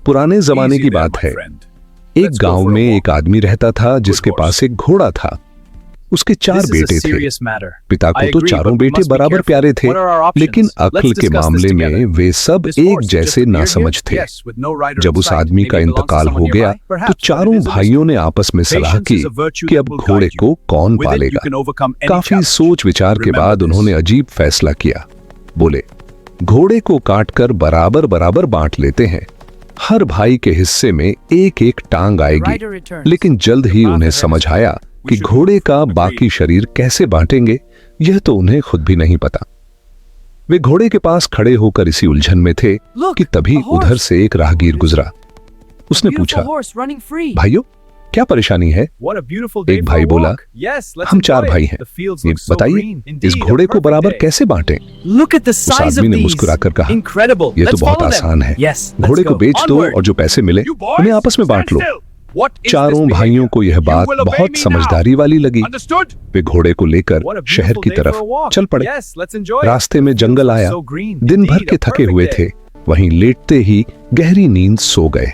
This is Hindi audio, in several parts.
पुराने जमाने की बात है। एक गांव में एक आदमी रहता था जिसके पास एक घोड़ा था। उसके 4 बेटे थे। पिता को तो चारों बेटे बराबर प्यारे थे, लेकिन अक्ल के मामले में वे सब एक जैसे नासमझ थे। जब उस आदमी का इंतकाल हो गया तो चारों भाइयों ने आपस में सलाह की कि अब घोड़े को कौन पालेगा। काफी सोच विचार के बाद उन्होंने अजीब फैसला किया। बोले, घोड़े को काटकर बराबर बराबर बांट लेते हैं। हर भाई के हिस्से में एक एक टांग आएगी। लेकिन जल्द ही उन्हें समझ आया कि घोड़े का बाकी शरीर कैसे बांटेंगे, यह तो उन्हें खुद भी नहीं पता। वे घोड़े के पास खड़े होकर इसी उलझन में थे कि तभी उधर से एक राहगीर गुजरा। उसने पूछा, भाइयों, क्या परेशानी है? एक भाई बोला, हम 4 भाई हैं, ये बताइए इस घोड़े को बराबर कैसे बांटें? उस आदमी ने मुस्कुराकर कहा, यह तो बहुत आसान है। घोड़े को बेच दो और जो पैसे मिले उन्हें आपस में बांट लो। चारों भाइयों को यह बात बहुत समझदारी वाली लगी। वे घोड़े को लेकर शहर की तरफ चल पड़े। रास्ते में जंगल आया। दिन भर के थके हुए थे, वहीं लेटते ही गहरी नींद सो गए।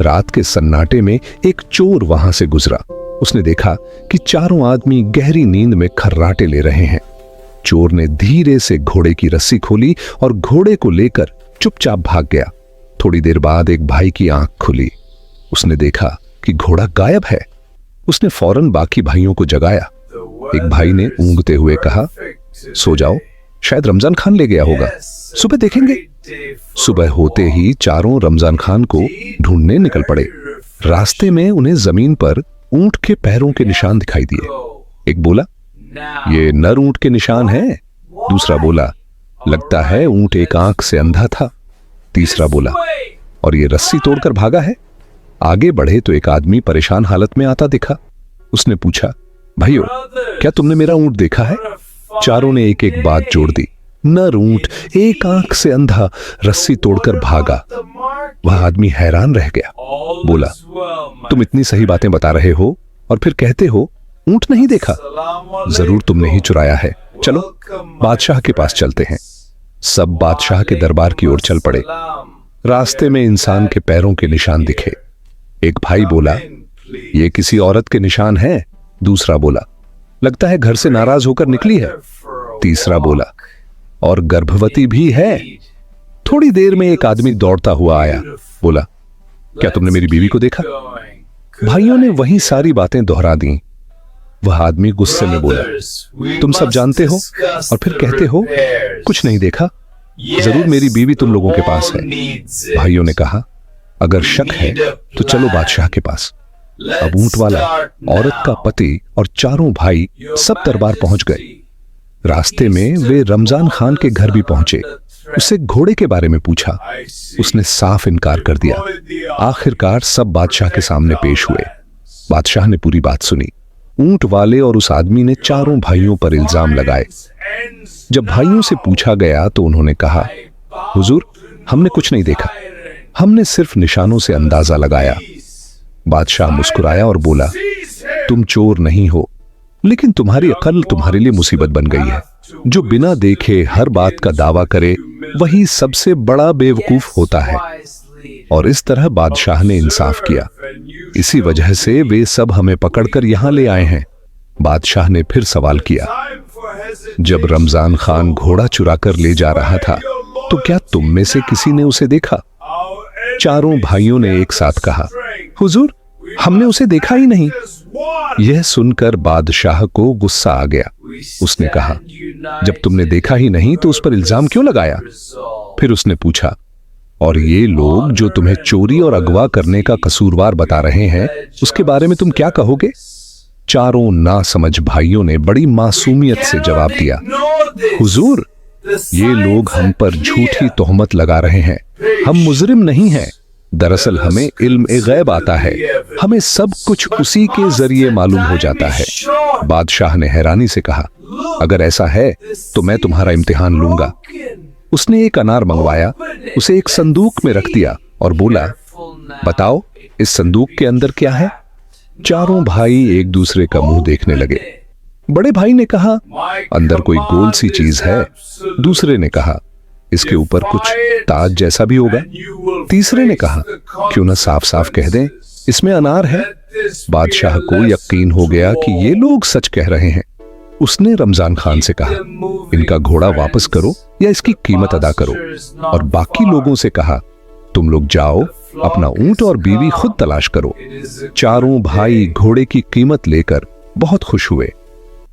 रात के सन्नाटे में एक चोर वहां से गुजरा। उसने देखा कि चारों आदमी गहरी नींद में खर्राटे ले रहे हैं। चोर ने धीरे से घोड़े की रस्सी खोली और घोड़े को लेकर चुपचाप भाग गया। थोड़ी देर बाद एक भाई की आंख खुली। उसने देखा कि घोड़ा गायब है। उसने फौरन बाकी भाइयों को जगाया। एक भाई ने ऊँगते हुए कहा, सो जाओ, शायद रमजान खान ले गया होगा, सुबह देखेंगे। सुबह होते ही चारों रमजान खान को ढूंढने निकल पड़े। रास्ते में उन्हें जमीन पर ऊंट के पैरों के निशान दिखाई दिए। एक बोला, ये नर ऊंट के निशान हैं। दूसरा बोला, लगता है ऊंट एक आंख से अंधा था। तीसरा बोला, और ये रस्सी तोड़कर भागा है। आगे बढ़े तो एक आदमी परेशान हालत में आता दिखा। उसने पूछा, भाइयों, क्या तुमने मेरा ऊंट देखा है? चारों ने एक एक बात जोड़ दी। नर ऊंट, एक आंख से अंधा, रस्सी तोड़कर भागा। वह आदमी हैरान रह गया। बोला, तुम इतनी सही बातें बता रहे हो और फिर कहते हो ऊंट नहीं देखा। जरूर तुमने ही चुराया है। चलो बादशाह के पास चलते हैं। सब बादशाह के दरबार की ओर चल पड़े। रास्ते में इंसान के पैरों के निशान दिखे। एक भाई बोला, ये किसी औरत के निशान हैं। दूसरा बोला, लगता है घर से नाराज होकर निकली है। तीसरा बोला, और गर्भवती भी है। थोड़ी देर में एक आदमी दौड़ता हुआ आया। बोला, क्या तुमने मेरी बीवी को देखा? भाइयों ने वही सारी बातें दोहरा दी। वह आदमी गुस्से में बोला, तुम सब जानते हो और फिर कहते हो कुछ नहीं देखा। जरूर मेरी बीवी तुम लोगों के पास है। भाइयों ने कहा, अगर शक है तो चलो बादशाह के पास। अब ऊंट वाला, औरत का पति और चारों भाई सब दरबार पहुंच गए। रास्ते में वे रमजान खान के घर भी पहुंचे। उससे घोड़े के बारे में पूछा। उसने साफ इनकार कर दिया। आखिरकार सब बादशाह के सामने पेश हुए। बादशाह ने पूरी बात सुनी। ऊंट वाले और उस आदमी ने चारों भाइयों पर इल्जाम लगाए। जब भाइयों से पूछा गया तो उन्होंने कहा, हुजूर, हमने कुछ नहीं देखा, हमने सिर्फ निशानों से अंदाजा लगाया। बादशाह मुस्कुराया और बोला, तुम चोर नहीं हो, लेकिन तुम्हारी अकल तुम्हारे लिए मुसीबत बन गई है। जो बिना देखे हर बात का दावा करे वही सबसे बड़ा बेवकूफ होता है। और इस तरह बादशाह ने इंसाफ किया। इसी वजह से वे सब हमें पकड़कर यहां ले आए हैं। बादशाह ने फिर सवाल किया, जब रमजान खान घोड़ा चुराकर ले जा रहा था तो क्या तुम में से किसी ने उसे देखा? चारों भाइयों ने एक साथ कहा, हुजूर, हमने उसे देखा ही नहीं। यह सुनकर बादशाह को गुस्सा आ गया। उसने कहा, जब तुमने देखा ही नहीं तो उस पर इल्जाम क्यों लगाया? फिर उसने पूछा, और ये लोग जो तुम्हें चोरी और अगवा करने का कसूरवार बता रहे हैं, उसके बारे में तुम क्या कहोगे? चारों नासमझ भाइयों ने बड़ी मासूमियत से जवाब दिया, हुजूर, ये लोग हम पर झूठी तोहमत लगा रहे हैं। हम मुजरिम नहीं हैं। दरअसल हमें इल्म गैब आता है। हमें सब कुछ उसी के जरिए मालूम हो जाता है। बादशाह ने हैरानी से कहा, अगर ऐसा है तो मैं तुम्हारा इम्तिहान लूंगा। उसने एक अनार मंगवाया, उसे एक संदूक में रख दिया और बोला, बताओ इस संदूक के अंदर क्या है? चारों भाई एक दूसरे का मुंह देखने लगे। बड़े भाई ने कहा, अंदर कोई गोल सी चीज है। दूसरे ने कहा, इसके ऊपर कुछ ताज जैसा भी होगा। तीसरे ने कहा, क्यों ना साफ साफ कह दें इसमें अनार है। बादशाह को यकीन हो गया कि ये लोग सच कह रहे हैं। उसने रमजान खान से कहा, इनका घोड़ा वापस करो या इसकी कीमत अदा करो। और बाकी लोगों से कहा, तुम लोग जाओ, अपना ऊंट और बीवी खुद तलाश करो। चारों भाई घोड़े की कीमत लेकर बहुत खुश हुए।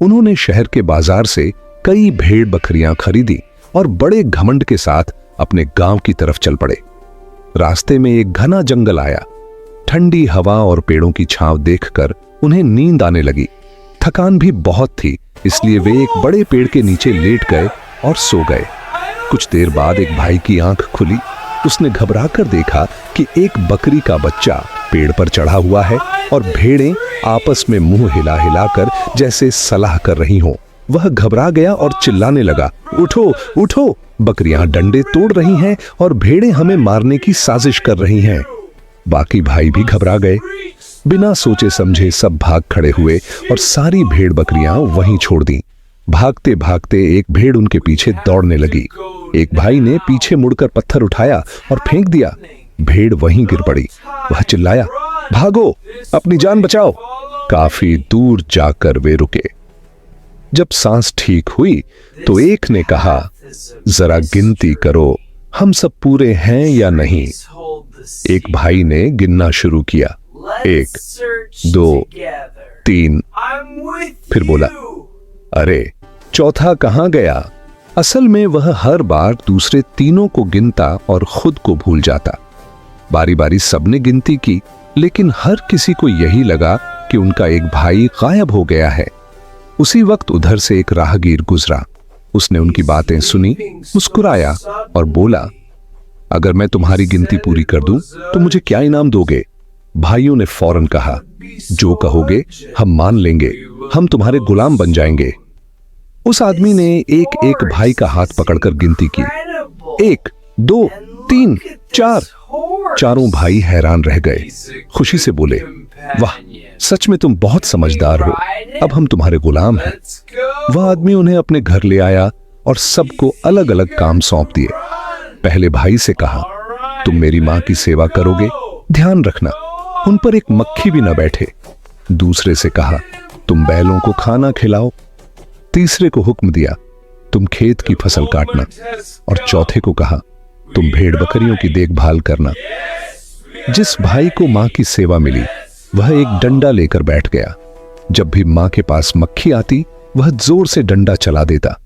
उन्होंने शहर के बाजार से कई भेड़ बकरियां खरीदी और बड़े घमंड के साथ अपने गांव की तरफ चल पड़े। रास्ते में एक घना जंगल आया। ठंडी हवा और पेड़ों की छांव देखकर उन्हें नींद आने लगी। थकान भी बहुत थी, इसलिए वे एक बड़े पेड़ के नीचे लेट गए और सो गए। कुछ देर बाद एक भाई की आंख खुली। उसने घबराकर देखा कि एक बकरी का बच्चा पेड़ पर चढ़ा हुआ है और भेड़ें आपस में मुंह हिला हिलाकर जैसे सलाह कर रही हों। वह घबरा गया और चिल्लाने लगा, उठो उठो, बकरियां डंडे तोड़ रही हैं और भेड़ें हमें मारने की साजिश कर रही हैं। बाकी भाई भी घबरा गए। बिना सोचे समझे सब भाग खड़े हुए और सारी भेड़ बकरियां वहीं छोड़ दी। भागते भागते एक भेड़ उनके पीछे दौड़ने लगी। एक भाई ने पीछे मुड़कर पत्थर उठाया और फेंक दिया। भेड़ वहीं गिर पड़ी। वह चिल्लाया, भागो, अपनी जान बचाओ। काफी दूर जाकर वे रुके। जब सांस ठीक हुई तो एक ने कहा, जरा गिनती करो, हम सब पूरे हैं या नहीं। एक भाई ने गिनना शुरू किया, 1, 2, 3। फिर बोला, अरे चौथा कहां गया। असल में वह हर बार दूसरे तीनों को गिनता और खुद को भूल जाता। बारी बारी सबने गिनती की, लेकिन हर किसी को यही लगा कि उनका एक भाई गायब हो गया है। उसी वक्त उधर से एक राहगीर गुजरा। उसने उनकी बातें सुनी, मुस्कुराया और बोला, अगर मैं तुम्हारी गिनती पूरी कर दूं तो मुझे क्या इनाम दोगे। भाइयों ने फौरन कहा, जो कहोगे हम मान लेंगे, हम तुम्हारे गुलाम बन जाएंगे। उस आदमी ने एक एक भाई का हाथ पकड़कर गिनती की, 1, 2, 3, 4। चारों भाई हैरान रह गए। खुशी से बोले, वाह, सच में तुम बहुत समझदार हो, अब हम तुम्हारे गुलाम हैं। वह आदमी उन्हें अपने घर ले आया और सबको अलग अलग काम सौंप दिए। पहले भाई से कहा, तुम मेरी मां की सेवा करोगे, ध्यान रखना उन पर एक मक्खी भी न बैठे। दूसरे से कहा, तुम बैलों को खाना खिलाओ। तीसरे को हुक्म दिया, तुम खेत की फसल काटना। और चौथे को कहा, तुम भेड़ बकरियों की देखभाल करना। जिस भाई को मां की सेवा मिली वह एक डंडा लेकर बैठ गया। जब भी मां के पास मक्खी आती वह जोर से डंडा चला देता।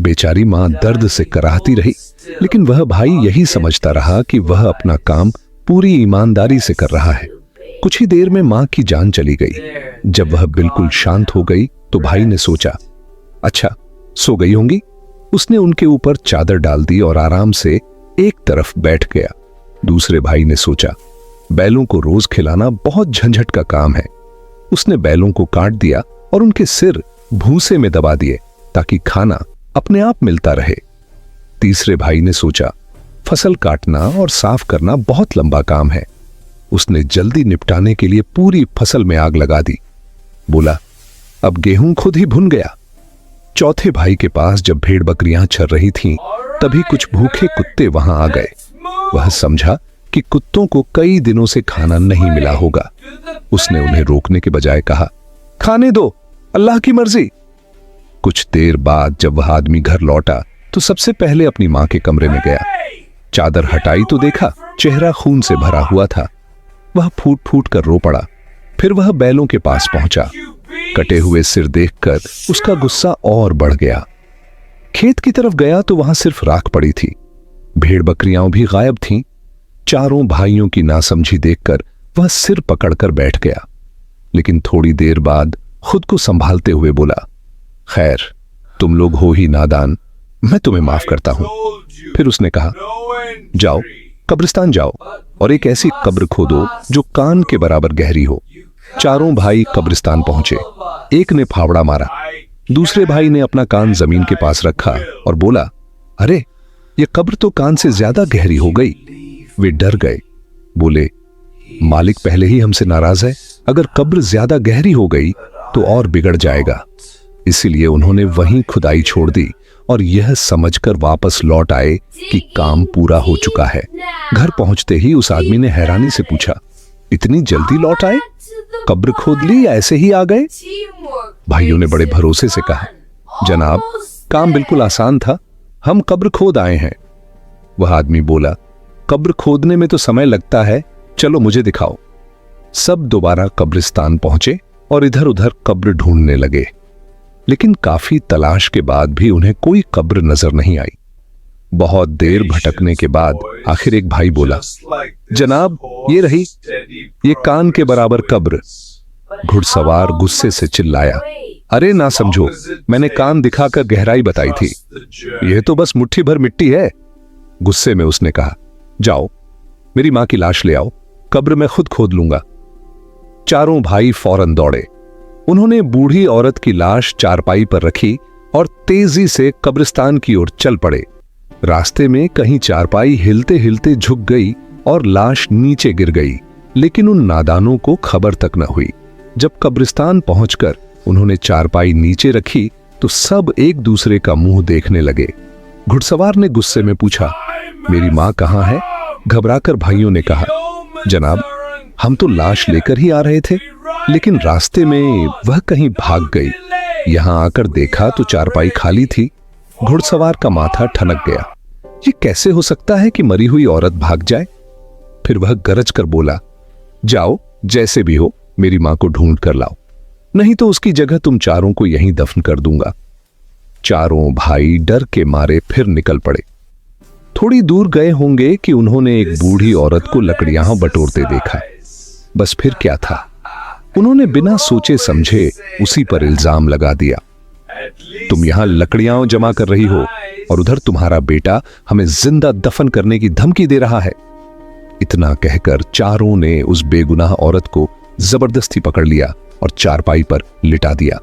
बेचारी मां दर्द से कराहती रही, लेकिन वह भाई यही समझता रहा कि वह अपना काम पूरी ईमानदारी से कर रहा है। कुछ ही देर में मां की जान चली गई। जब वह बिल्कुल शांत हो गई तो भाई ने सोचा, अच्छा सो गई होंगी। उसने उनके ऊपर चादर डाल दी और आराम से एक तरफ बैठ गया। दूसरे भाई ने सोचा, बैलों को रोज खिलाना बहुत झंझट का काम है। उसने बैलों को काट दिया और उनके सिर भूसे में दबा दिए ताकि खाना अपने आप मिलता रहे। तीसरे भाई ने सोचा, फसल काटना और साफ करना बहुत लंबा काम है। उसने जल्दी निपटाने के लिए पूरी फसल में आग लगा दी। बोला, अब गेहूं खुद ही भुन गया। चौथे भाई के पास जब भेड़ बकरियां चर रही थीं, तभी कुछ भूखे कुत्ते वहां आ गए। वह समझा कि कुत्तों को कई दिनों से खाना नहीं मिला होगा। उसने उन्हें रोकने के बजाय कहा, खाने दो, अल्लाह की मर्जी। कुछ देर बाद जब वह आदमी घर लौटा तो सबसे पहले अपनी मां के कमरे में गया। चादर हटाई तो देखा चेहरा खून से भरा हुआ था। वह फूट फूट कर रो पड़ा। फिर वह बैलों के पास पहुंचा। कटे हुए सिर देखकर उसका गुस्सा और बढ़ गया। खेत की तरफ गया तो वहां सिर्फ राख पड़ी थी। भेड़ बकरियां भी गायब थीं। चारों भाइयों की नासमझी देखकर वह सिर पकड़कर बैठ गया, लेकिन थोड़ी देर बाद खुद को संभालते हुए बोला, खैर तुम लोग हो ही नादान, मैं तुम्हें माफ करता हूं। फिर उसने कहा, जाओ कब्रिस्तान जाओ और एक ऐसी कब्र खोदो जो कान के बराबर गहरी हो। चारों भाई कब्रिस्तान पहुंचे। एक ने फावड़ा मारा, दूसरे भाई ने अपना कान जमीन के पास रखा और बोला, अरे ये कब्र तो कान से ज्यादा गहरी हो गई। वे डर गए, बोले, मालिक पहले ही हमसे नाराज है, अगर कब्र ज्यादा गहरी हो गई तो और बिगड़ जाएगा। इसीलिए उन्होंने वहीं खुदाई छोड़ दी और यह समझकर वापस लौट आए कि काम पूरा हो चुका है। घर पहुंचते ही उस आदमी ने हैरानी से पूछा, इतनी जल्दी लौट आए? कब्र खोद ली या ऐसे ही आ गए? भाइयों ने बड़े भरोसे से कहा, जनाब, काम बिल्कुल आसान था, हम कब्र खोद आए हैं। वह आदमी बोला, कब्र खोदने में तो समय लगता है, चलो मुझे दिखाओ। सब दोबारा कब्रिस्तान पहुंचे और इधर उधर कब्र ढूंढने लगे, लेकिन काफी तलाश के बाद भी उन्हें कोई कब्र नजर नहीं आई। बहुत देर भटकने के बाद आखिर एक भाई बोला, जनाब, ये रही, ये कान के बराबर कब्र। घुड़सवार गुस्से से चिल्लाया, अरे ना समझो, मैंने कान दिखाकर गहराई बताई थी, यह तो बस मुट्ठी भर मिट्टी है। गुस्से में उसने कहा, जाओ मेरी मां की लाश ले आओ, कब्र मैं खुद खोद लूंगा। चारों भाई फौरन दौड़े। उन्होंने बूढ़ी औरत की लाश चारपाई पर रखी और तेजी से कब्रिस्तान की ओर चल पड़े। रास्ते में कहीं चारपाई हिलते हिलते झुक गई और लाश नीचे गिर गई, लेकिन उन नादानों को खबर तक न हुई। जब कब्रिस्तान पहुंचकर उन्होंने चारपाई नीचे रखी तो सब एक दूसरे का मुंह देखने लगे। घुड़सवार ने गुस्से में पूछा, मेरी मां कहां है? घबराकर भाइयों ने कहा, जनाब, हम तो लाश लेकर ही आ रहे थे, लेकिन रास्ते में वह कहीं भाग गई। यहां आकर देखा तो चारपाई खाली थी। घुड़सवार का माथा ठनक गया। ये कैसे हो सकता है कि मरी हुई औरत भाग जाए? फिर वह गरज कर बोला, जाओ जैसे भी हो मेरी मां को ढूंढ कर लाओ, नहीं तो उसकी जगह तुम चारों को यहीं दफन कर दूंगा। चारों भाई डर के मारे फिर निकल पड़े। थोड़ी दूर गए होंगे कि उन्होंने एक बूढ़ी औरत को लकड़ियां बटोरते देखा। बस फिर क्या था, उन्होंने बिना सोचे समझे उसी पर इल्जाम लगा दिया, तुम यहां लकड़ियां जमा कर रही हो और उधर तुम्हारा बेटा हमें जिंदा दफन करने की धमकी दे रहा है। इतना कहकर चारों ने उस बेगुनाह औरत को जबरदस्ती पकड़ लिया और चारपाई पर लिटा दिया।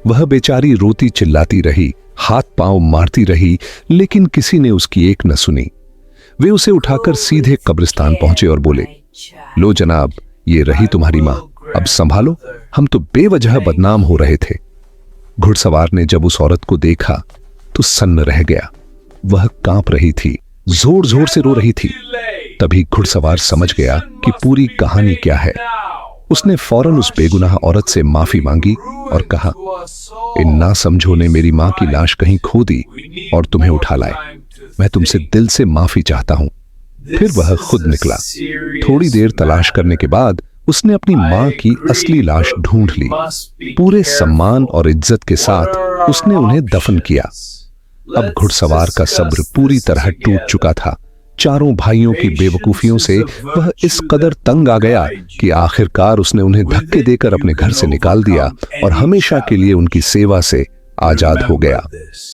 वह बेचारी रोती चिल्लाती रही, हाथ पांव मारती रही, लेकिन किसी ने उसकी एक न सुनी। वे उसे उठाकर सीधे कब्रिस्तान पहुंचे और बोले, लो जनाब, ये रही तुम्हारी मां, अब संभालो, हम तो बेवजह बदनाम हो रहे थे। घुड़सवार ने जब उस औरत को देखा तो सन्न रह गया। वह कांप रही थी, जोर जोर से रो रही थी। तभी घुड़सवार समझ गया कि पूरी कहानी क्या है। उसने फौरन उस बेगुनाह औरत से माफी मांगी और कहा, इन नासमझों ने मेरी मां की लाश कहीं खो दी और तुम्हें उठा लाए। मैं तुमसे दिल से माफी चाहता हूं। फिर वह खुद निकला। थोड़ी देर तलाश करने के बाद उसने अपनी मां की असली लाश ढूंढ ली। पूरे सम्मान और इज्जत के साथ उसने उन्हें दफन किया। अब घुड़सवार का सब्र पूरी तरह टूट चुका था। चारों भाइयों की बेवकूफियों से वह इस कदर तंग आ गया कि आखिरकार उसने उन्हें धक्के देकर अपने घर से निकाल दिया और हमेशा के लिए उनकी सेवा से आजाद हो गया।